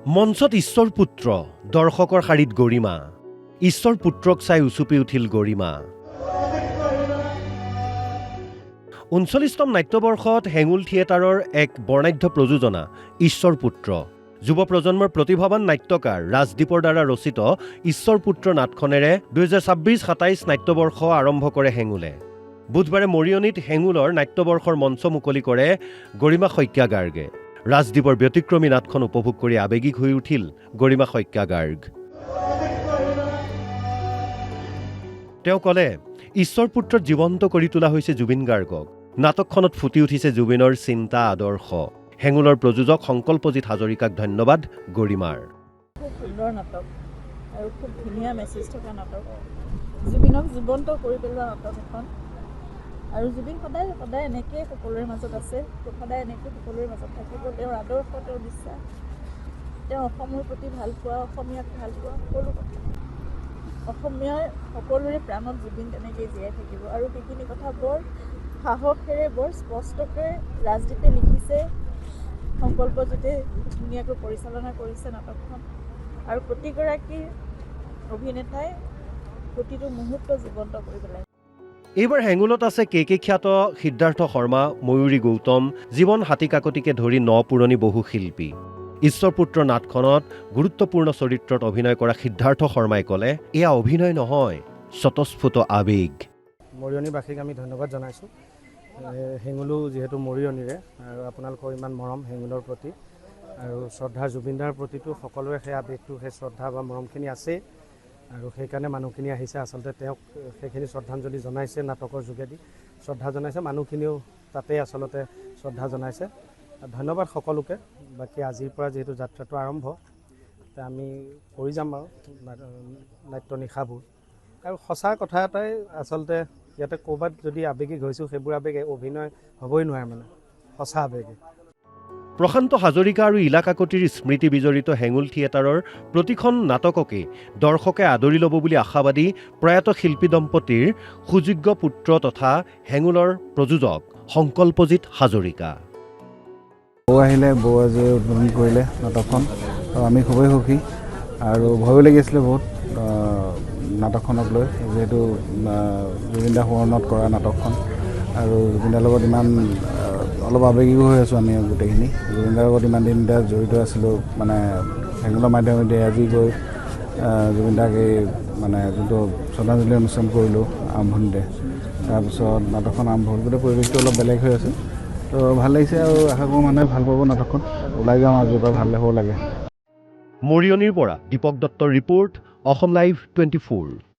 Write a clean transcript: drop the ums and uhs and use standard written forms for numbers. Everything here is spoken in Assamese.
মঞ্চত ঈশ্বৰ পুত্ৰ দৰ্শকৰ শাৰীত গৰিমা ঈশ্বৰ পুত্ৰক চাই উচুপি উঠিল গৰিমা ৩৯তম নাট্যবৰ্ষত হেঙুল থিয়েটাৰৰ এক বৰ্ণাঢ্য প্ৰযোজনা ঈশ্বৰ পুত্ৰ যুৱ প্ৰজন্মৰ প্ৰতিভাৱান নাট্যকাৰ ৰাজদীপৰ দ্বাৰা ৰচিত ঈশ্বৰ পুত্ৰ নাটখনেৰে ২০২৬-২৭ নাট্যবৰ্ষ আৰম্ভ কৰে হেঙুলে বুধবাৰে মৰিয়নিত হেঙুলৰ নাট্যবৰ্ষৰ মঞ্চ মুকলি কৰে গৰিমা শইকীয়া গাৰ্গে ৰাজদীপৰ ব্যতিক্ৰমী নাটখন উপভোগ কৰি আৱেগিক হৈ উঠিল গৰিমা শইকীয়া গাৰ্গ তেওঁ ক'লে ঈশ্বৰ পুত্ৰত জীৱন্ত কৰি তোলা হৈছে জুবিন গাৰ্গক নাটকখনত ফুটি উঠিছে জুবিনৰ চিন্তা আদৰ্শ হেঙুলৰ প্ৰযোজক সংকল্পজিৎ হাজৰিকাক ধন্যবাদ গৰিমাৰ খুব সুন্দৰ নাটক আৰু খুব ধুনীয়া মেছেজ থকা নাটক জুবিনক জীৱন্ত কৰি পেলোৱা নাটক এখন আৰু জুবিন সদায় সদায় এনেকৈ সকলোৰে মাজত আছে সদায় এনেকৈ সকলোৰে মাজত থাকিব তেওঁৰ আদৰ্শ তেওঁৰ বিশ্বাস তেওঁ অসমৰ প্ৰতি ভাল পোৱা অসমীয়াক ভাল পোৱা সকলো কথা অসমীয়াৰ সকলোৰে প্ৰাণত জুবিন তেনেকৈ জীয়াই থাকিব আৰু সেইখিনি কথা বৰ সাহসেৰে বৰ স্পষ্টকৈ ৰাজদীপে লিখিছে সংকল্পজিতে ধুনীয়াকৈ পৰিচালনা কৰিছে নাটকখন আৰু প্ৰতিগৰাকী অভিনেতাই প্ৰতিটো মুহূৰ্ত জীৱন্ত কৰি পেলাইছে এইবাৰ হেঙুলত আছে কে খ্যাত সিদ্ধাৰ্থ শৰ্মা ময়ূৰী গৌতম জীৱন হাতীকাকতিকে ধৰি পুৰণি বহু শিল্পী ঈশ্বৰ পুত্ৰ নাটখনত গুৰুত্বপূৰ্ণ চৰিত্ৰত অভিনয় কৰা সিদ্ধাৰ্থ শৰ্মাই ক'লে এয়া অভিনয় নহয় স্বতঃস্ফূৰ্ত আৱেগ মৰিয়নিবাসীক আমি ধন্যবাদ জনাইছোঁ হেঙুলো যিহেতু মৰিয়নিৰে আৰু আপোনালোকৰ ইমান মৰম হেঙুলৰ প্ৰতি আৰু শ্ৰদ্ধাৰ জুবিনদাৰ প্ৰতিটো সকলোৰে সেই আৱেগটো সেই শ্ৰদ্ধা বা মৰমখিনি আছেই আৰু সেইকাৰণে মানুহখিনি আহিছে আচলতে তেওঁক সেইখিনি শ্ৰদ্ধাঞ্জলি জনাইছে নাটকৰ যোগেদি শ্ৰদ্ধা জনাইছে মানুহখিনিও তাতেই আচলতে শ্ৰদ্ধা জনাইছে ধন্যবাদ সকলোকে বাকী আজিৰ পৰা যিহেতু যাত্ৰাটো আৰম্ভ আমি কৰি যাম আৰু নাট্য নিশাবোৰ আৰু সঁচা কথা এটাই আচলতে ইয়াতে ক'ৰবাত যদি আৱেগিক হৈছোঁ সেইবোৰ আৱেগ অভিনয় হ'বই নোৱাৰে মানে সঁচা আৱেগে প্ৰশান্ত হাজৰিকা আৰু ইলা কাকতিৰ স্মৃতি বিজড়িত হেঙুল থিয়েটাৰৰ প্ৰতিখন নাটককে দৰ্শকে আদৰি ল'ব বুলি আশাবাদী প্ৰয়াত শিল্পী দম্পতীৰ সুযোগ্য পুত্ৰ তথা হেঙুলৰ প্ৰযোজক সংকল্পজিৎ হাজৰিকা বৌ আহিলে বৌ আজি উদ্বোধন কৰিলে নাটকখন আৰু আমি খুবেই সুখী আৰু ভয়ো লাগিছিলে বহুত নাটকখনক লৈ যিহেতু জুবিনদাৰ সোঁৱৰণত কৰা নাটকখন আৰু জুবিনদাৰ লগত ইমান অলপ আৱেগিকো হৈ আছোঁ আমি গোটেইখিনি জুবিনদাৰ লগত ইমান দিন জড়িত আছিলোঁ মানে হেঙুলৰ মাধ্যমেদি আজি গৈ জুবিনদাক এই মানে যোনটো শ্ৰদ্ধাঞ্জলি অনুষ্ঠান কৰিলোঁ আৰম্ভণিতে তাৰপিছত নাটকখন আৰম্ভ হ'ল গোটেই পৰিৱেশটো অলপ বেলেগ হৈ আছে তো ভাল লাগিছে আৰু আশা কৰোঁ মানুহে ভাল পাব নাটকখন ওলাই যাওঁ আজিৰ পৰা ভাল হ'ব লাগে মৰিয়নিৰ পৰা দীপক দত্তৰ ৰিপৰ্ট অসম লাইভ 24